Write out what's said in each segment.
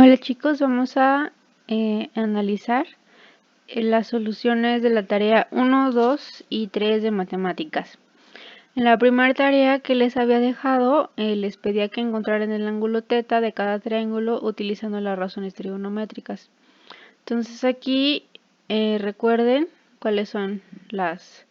Hola chicos, vamos a analizar las soluciones de la tarea 1, 2 y 3 de matemáticas. En la primera tarea que les había dejado, les pedía que encontraran el ángulo θ de cada triángulo utilizando las razones trigonométricas. Entonces aquí recuerden cuáles son las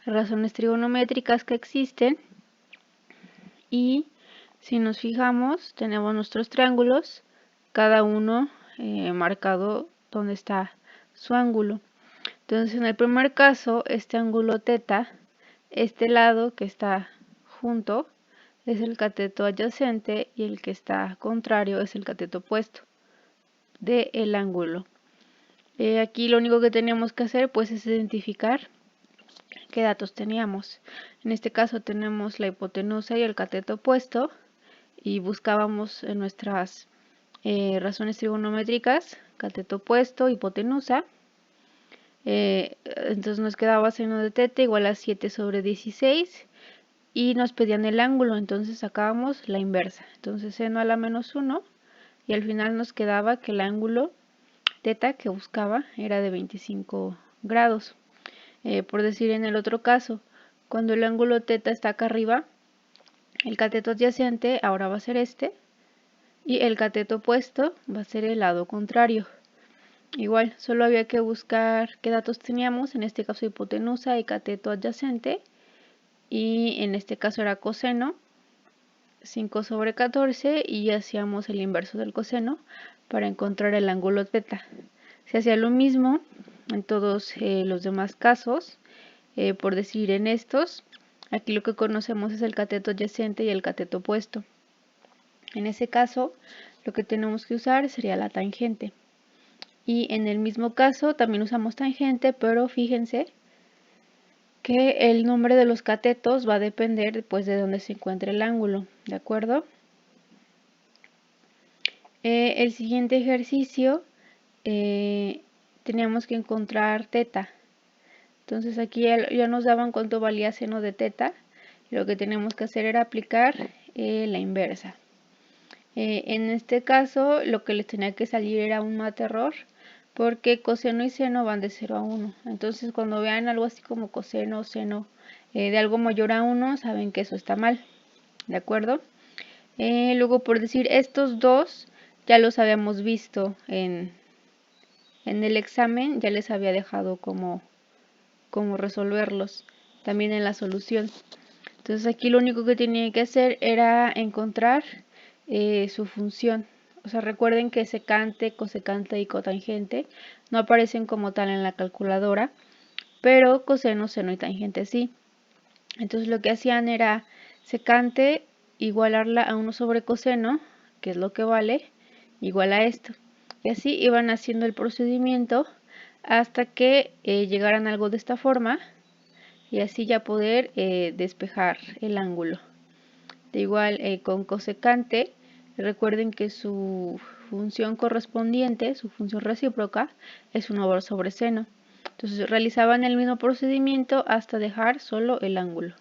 razones trigonométricas que existen y si nos fijamos tenemos nuestros triángulos, cada uno marcado donde está su ángulo. Entonces en el primer caso, este ángulo θ, este lado que está junto es el cateto adyacente y el que está contrario es el cateto opuesto del ángulo. Aquí lo único que teníamos que hacer pues es identificar qué datos teníamos. En este caso tenemos la hipotenusa y el cateto opuesto y buscábamos en nuestras razones trigonométricas, cateto opuesto, hipotenusa. Entonces nos quedaba seno de θ igual a 7 sobre 16 y nos pedían el ángulo, entonces sacábamos la inversa. Entonces seno a la menos 1 y al final nos quedaba que el ángulo θ que buscaba era de 25 grados. Por decir en el otro caso, cuando el ángulo θ está acá arriba, el cateto adyacente ahora va a ser este y el cateto opuesto va a ser el lado contrario. Igual, solo había que buscar qué datos teníamos, en este caso hipotenusa y cateto adyacente, y en este caso era coseno, 5 sobre 14, y hacíamos el inverso del coseno para encontrar el ángulo θ. Se hacía lo mismo en todos los demás casos, por decir en estos, aquí lo que conocemos es el cateto adyacente y el cateto opuesto. En ese caso, lo que tenemos que usar sería la tangente. Y en el mismo caso también usamos tangente, pero fíjense que el nombre de los catetos va a depender pues de dónde se encuentre el ángulo, ¿de acuerdo? El siguiente ejercicio teníamos que encontrar θ. Entonces aquí ya nos daban cuánto valía seno de θ. Y lo que tenemos que hacer era aplicar la inversa. En este caso lo que les tenía que salir era un mate error, porque coseno y seno van de 0 a 1. Entonces cuando vean algo así como coseno o seno de algo mayor a 1, saben que eso está mal, ¿de acuerdo? Luego, por decir, estos dos ya los habíamos visto en el examen, ya les había dejado cómo resolverlos, también en la solución. Entonces aquí lo único que tenía que hacer era encontrar su función. O sea, recuerden que secante, cosecante y cotangente no aparecen como tal en la calculadora, pero coseno, seno y tangente sí. Entonces lo que hacían era secante igualarla a 1 sobre coseno, que es lo que vale, igual a esto. Y así iban haciendo el procedimiento hasta que llegaran a algo de esta forma y así ya poder despejar el ángulo. De igual con cosecante, recuerden que su función correspondiente, su función recíproca, es 1 sobre seno. Entonces realizaban el mismo procedimiento hasta dejar solo el ángulo.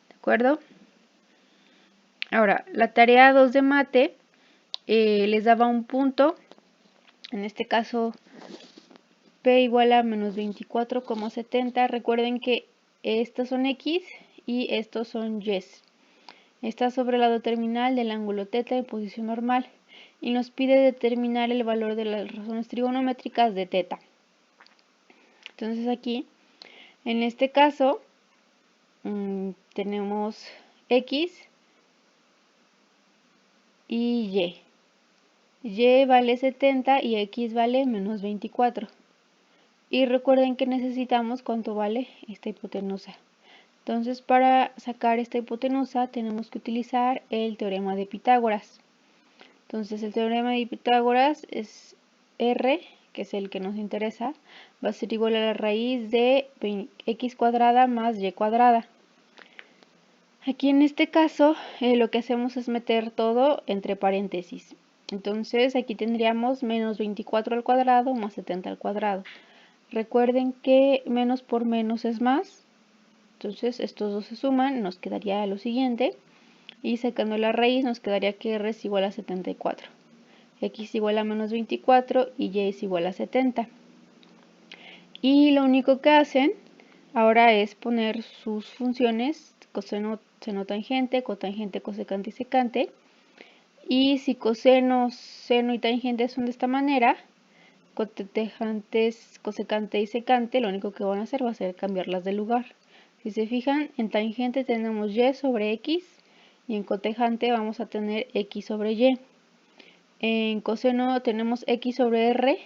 ¿De acuerdo? Ahora, la tarea 2 de mate les daba un punto, en este caso P igual a menos 24,70. Recuerden que estos son X y estos son Y. Está sobre el lado terminal del ángulo θ en posición normal y nos pide determinar el valor de las razones trigonométricas de θ. Entonces aquí, en este caso, tenemos X y Y. Y vale 70 y X vale menos 24. Y recuerden que necesitamos cuánto vale esta hipotenusa. Entonces, para sacar esta hipotenusa tenemos que utilizar el teorema de Pitágoras. Entonces, el teorema de Pitágoras es R, que es el que nos interesa, va a ser igual a la raíz de x cuadrada más y cuadrada. Aquí en este caso, lo que hacemos es meter todo entre paréntesis. Entonces, aquí tendríamos menos 24 al cuadrado más 70 al cuadrado. Recuerden que menos por menos es más. Entonces estos dos se suman, nos quedaría lo siguiente. Y sacando la raíz nos quedaría que R es igual a 74. x igual a menos 24 y y es igual a 70. Y lo único que hacen ahora es poner sus funciones coseno, seno, tangente, cotangente, cosecante y secante. Y si coseno, seno y tangente son de esta manera, cotejantes, cosecante y secante, lo único que van a hacer va a ser cambiarlas de lugar. Si se fijan, en tangente tenemos y sobre x y en cotejante vamos a tener x sobre y. En coseno tenemos x sobre r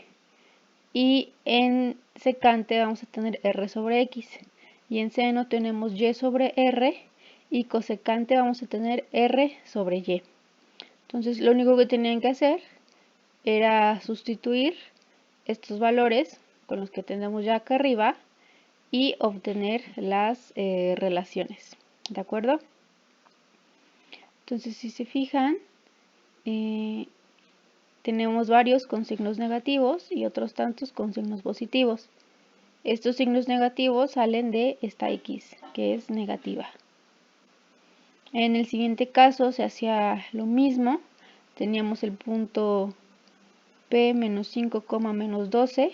y en secante vamos a tener r sobre x. Y en seno tenemos y sobre r y cosecante vamos a tener r sobre y. Entonces lo único que tenían que hacer era sustituir estos valores con los que tenemos ya acá arriba y obtener las relaciones, ¿de acuerdo? Entonces si se fijan, tenemos varios con signos negativos y otros tantos con signos positivos. Estos signos negativos salen de esta x, que es negativa. En el siguiente caso se hacía lo mismo. Teníamos el punto P menos 5, menos 12.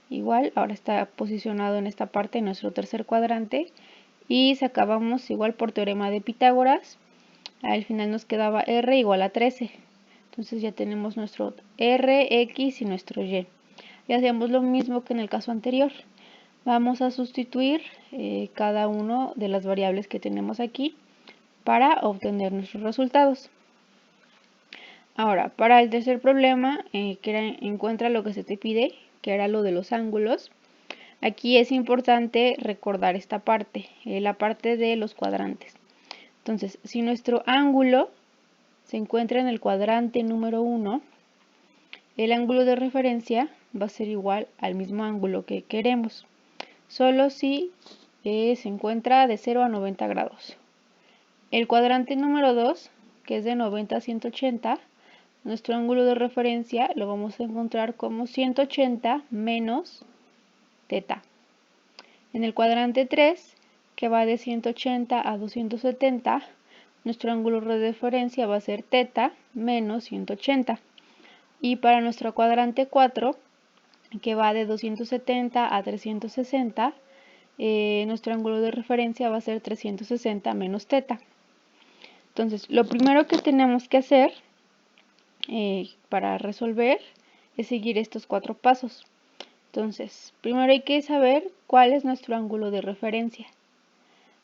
Igual, ahora está posicionado en esta parte, en nuestro tercer cuadrante. Y sacábamos igual por teorema de Pitágoras. Al final nos quedaba R igual a 13. Entonces ya tenemos nuestro R, X y nuestro Y. Y hacemos lo mismo que en el caso anterior. Vamos a sustituir cada una de las variables que tenemos aquí para obtener nuestros resultados. Ahora, para el tercer problema, que era encuentra lo que se te pide, que era lo de los ángulos. Aquí es importante recordar esta parte, la parte de los cuadrantes. Entonces, si nuestro ángulo se encuentra en el cuadrante número 1, el ángulo de referencia va a ser igual al mismo ángulo que queremos, solo si se encuentra de 0 a 90 grados. El cuadrante número 2, que es de 90 a 180, nuestro ángulo de referencia lo vamos a encontrar como 180 menos teta. En el cuadrante 3, que va de 180 a 270, nuestro ángulo de referencia va a ser teta menos 180. Y para nuestro cuadrante 4, que va de 270 a 360, nuestro ángulo de referencia va a ser 360 menos teta. Entonces, lo primero que tenemos que hacer para resolver es seguir estos 4 pasos. Entonces, primero hay que saber cuál es nuestro ángulo de referencia.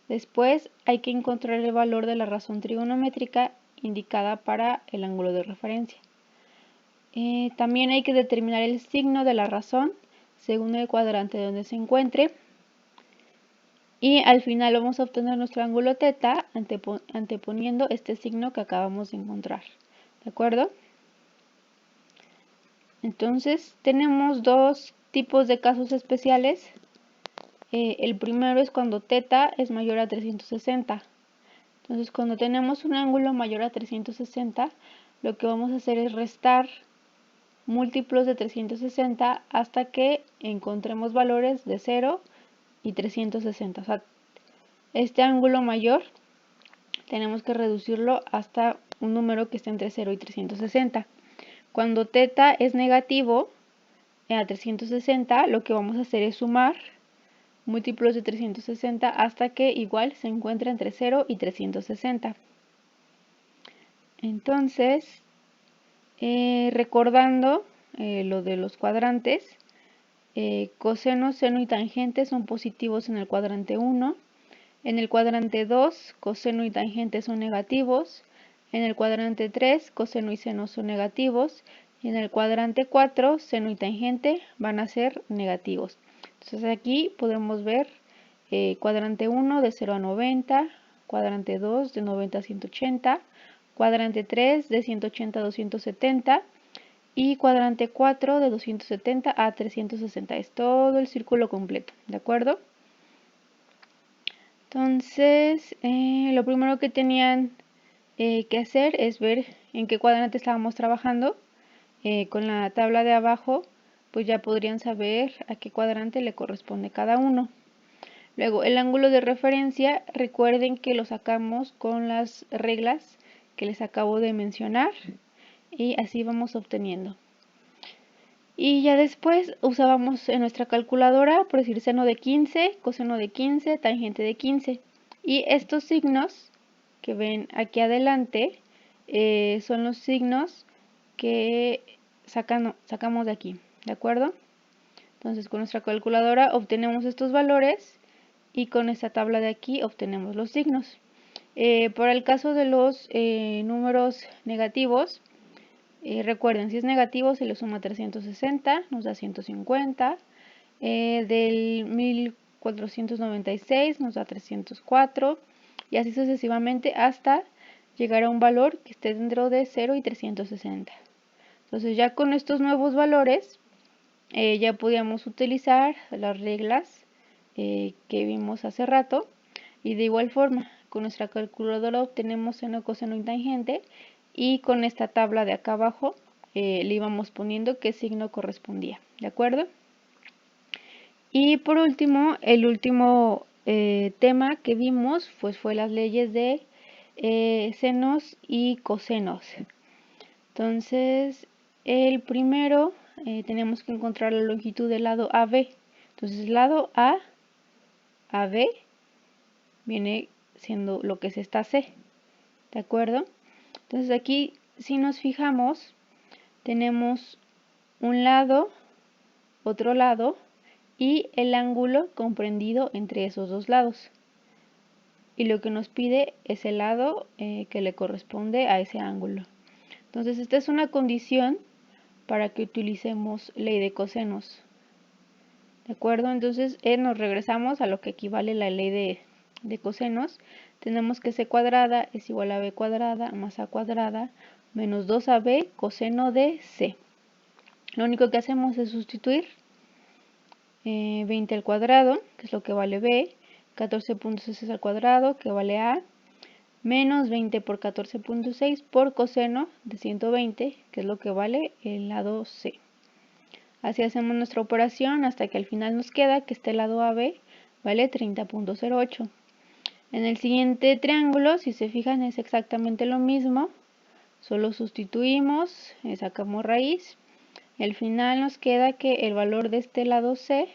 Después hay que encontrar el valor de la razón trigonométrica indicada para el ángulo de referencia. También hay que determinar el signo de la razón según el cuadrante donde se encuentre. Y al final vamos a obtener nuestro ángulo teta anteponiendo este signo que acabamos de encontrar. ¿De acuerdo? Entonces tenemos dos tipos de casos especiales. El primero es cuando teta es mayor a 360. Entonces cuando tenemos un ángulo mayor a 360, lo que vamos a hacer es restar múltiplos de 360 hasta que encontremos valores de 0 y 360. O sea, este ángulo mayor tenemos que reducirlo hasta un número que esté entre 0 y 360. Cuando teta es negativo a 360, lo que vamos a hacer es sumar múltiplos de 360 hasta que igual se encuentre entre 0 y 360. Entonces, recordando lo de los cuadrantes, coseno, seno y tangente son positivos en el cuadrante 1. En el cuadrante 2, coseno y tangente son negativos. En el cuadrante 3, coseno y seno son negativos. Y en el cuadrante 4, seno y tangente van a ser negativos. Entonces aquí podemos ver cuadrante 1 de 0 a 90, cuadrante 2 de 90 a 180, cuadrante 3 de 180 a 270 y cuadrante 4 de 270 a 360. Es todo el círculo completo, ¿de acuerdo? Entonces, lo primero que tenían que hacer es ver en qué cuadrante estábamos trabajando. Con la tabla de abajo, pues ya podrían saber a qué cuadrante le corresponde cada uno. Luego, el ángulo de referencia, recuerden que lo sacamos con las reglas que les acabo de mencionar. y así vamos obteniendo. Y ya después usábamos en nuestra calculadora, por decir, seno de 15, coseno de 15, tangente de 15. Y estos signos que ven aquí adelante son los signos que sacamos de aquí, ¿de acuerdo? Entonces con nuestra calculadora obtenemos estos valores y con esta tabla de aquí obtenemos los signos. Para el caso de los números negativos, recuerden, si es negativo se le suma 360, nos da 150. Del 1496 nos da 304 y así sucesivamente hasta llegar a un valor que esté dentro de 0 y 360. Entonces ya con estos nuevos valores ya podíamos utilizar las reglas que vimos hace rato y de igual forma con nuestra calculadora obtenemos seno, coseno y tangente y con esta tabla de acá abajo le íbamos poniendo qué signo correspondía, ¿de acuerdo? Y por último, el último tema que vimos pues fue las leyes de senos y cosenos. Entonces, el primero tenemos que encontrar la longitud del lado AB. Entonces, lado A, AB, viene siendo lo que es esta C, ¿de acuerdo? Entonces aquí, si nos fijamos, tenemos un lado, otro lado, y el ángulo comprendido entre esos dos lados. Y lo que nos pide es el lado que le corresponde a ese ángulo. Entonces esta es una condición para que utilicemos ley de cosenos. ¿De acuerdo? Entonces nos regresamos a lo que equivale la ley de cosenos. Tenemos que C cuadrada es igual a B cuadrada más A cuadrada menos 2AB coseno de C. Lo único que hacemos es sustituir 20 al cuadrado, que es lo que vale B, 14.6 al cuadrado, que vale A, menos 20 por 14.6 por coseno de 120, que es lo que vale el lado C. Así hacemos nuestra operación hasta que al final nos queda que este lado AB vale 30.08. En el siguiente triángulo, si se fijan, es exactamente lo mismo, solo sustituimos, sacamos raíz. Al final nos queda que el valor de este lado C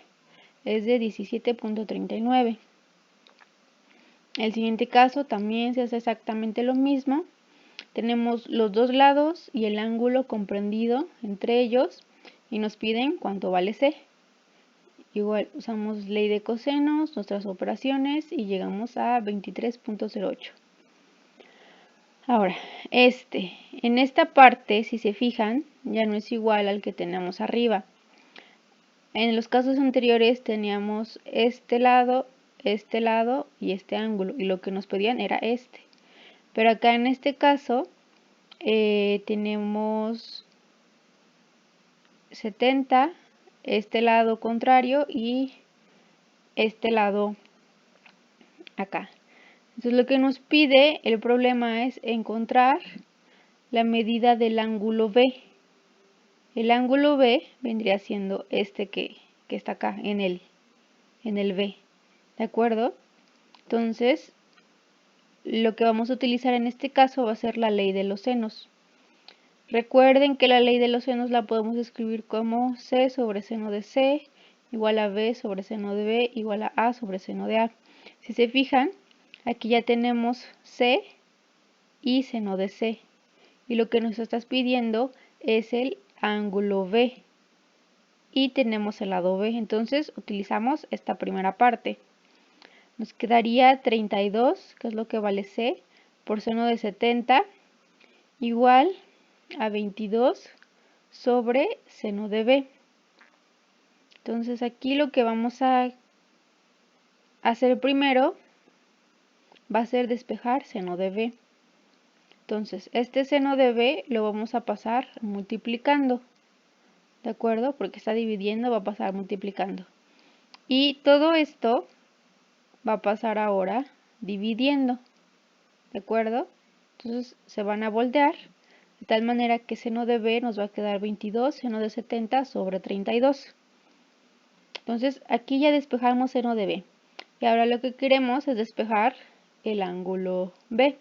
es de 17.39. El siguiente caso también se hace exactamente lo mismo. Tenemos los dos lados y el ángulo comprendido entre ellos y nos piden cuánto vale C. Igual usamos ley de cosenos, nuestras operaciones y llegamos a 23.08. Ahora, en esta parte, si se fijan, ya no es igual al que tenemos arriba. En los casos anteriores teníamos este lado y este ángulo, y lo que nos pedían era este. Pero acá en este caso tenemos 70, este lado contrario y este lado acá. Entonces lo que nos pide el problema es encontrar la medida del ángulo B. El ángulo B vendría siendo este que está acá en el B, ¿de acuerdo? Entonces, lo que vamos a utilizar en este caso va a ser la ley de los senos. Recuerden que la ley de los senos la podemos escribir como C sobre seno de C igual a B sobre seno de B igual a sobre seno de A. Si se fijan, aquí ya tenemos C y seno de C. Y lo que nos estás pidiendo es el ángulo B. Y tenemos el lado B. Entonces utilizamos esta primera parte. Nos quedaría 32, que es lo que vale C, por seno de 70, igual a 22 sobre seno de B. Entonces aquí lo que vamos a hacer primero va a ser despejar seno de B. Entonces este seno de B lo vamos a pasar multiplicando, ¿de acuerdo? Porque está dividiendo, va a pasar multiplicando. Y todo esto va a pasar ahora dividiendo, ¿de acuerdo? Entonces se van a voltear, de tal manera que seno de B nos va a quedar 22, seno de 70 sobre 32. Entonces aquí ya despejamos seno de B. Y ahora lo que queremos es despejar el ángulo B. De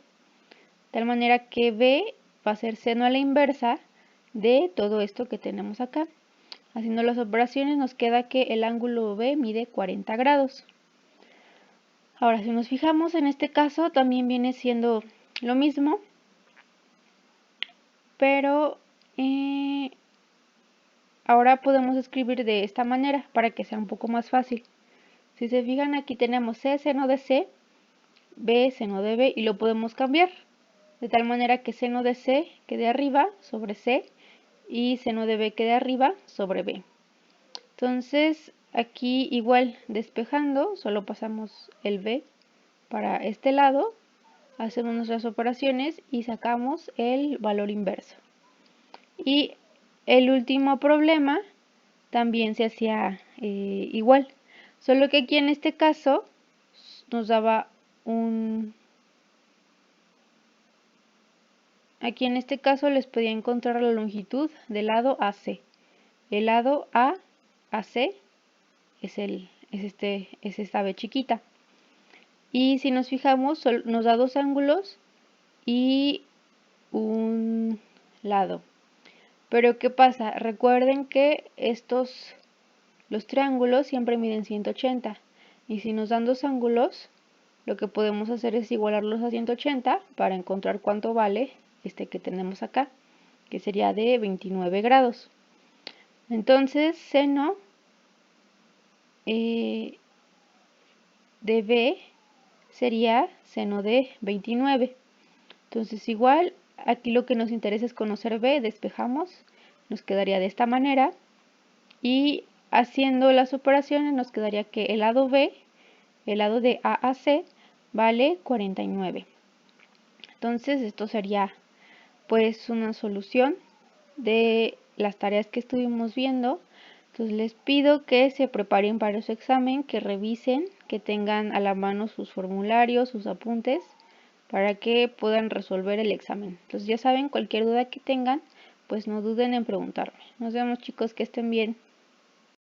tal manera que B va a ser seno a la inversa de todo esto que tenemos acá. Haciendo las operaciones nos queda que el ángulo B mide 40 grados. Ahora, si nos fijamos en este caso, también viene siendo lo mismo, pero ahora podemos escribir de esta manera para que sea un poco más fácil. Si se fijan, aquí tenemos C seno de C, B seno de B, y lo podemos cambiar de tal manera que seno de C quede arriba sobre C y seno de B quede arriba sobre B. Entonces aquí igual despejando, solo pasamos el B para este lado, hacemos nuestras operaciones y sacamos el valor inverso. Y el último problema también se hacía igual, solo que aquí en este caso nos daba aquí en este caso les podía encontrar la longitud del lado AC. El lado AC es esta B chiquita. Y si nos fijamos, nos da dos ángulos y un lado. Pero ¿qué pasa? Recuerden que los triángulos siempre miden 180. Y si nos dan dos ángulos, lo que podemos hacer es igualarlos a 180 para encontrar cuánto vale este que tenemos acá, que sería de 29 grados. Entonces, seno de B sería seno de 29. Entonces, igual, aquí lo que nos interesa es conocer B, despejamos, nos quedaría de esta manera. Y haciendo las operaciones nos quedaría que el lado B, el lado de A a C, vale 49. Entonces, esto sería pues una solución de las tareas que estuvimos viendo. Entonces les pido que se preparen para su examen, que revisen, que tengan a la mano sus formularios, sus apuntes, para que puedan resolver el examen. Entonces ya saben, cualquier duda que tengan, pues no duden en preguntarme. Nos vemos, chicos, que estén bien.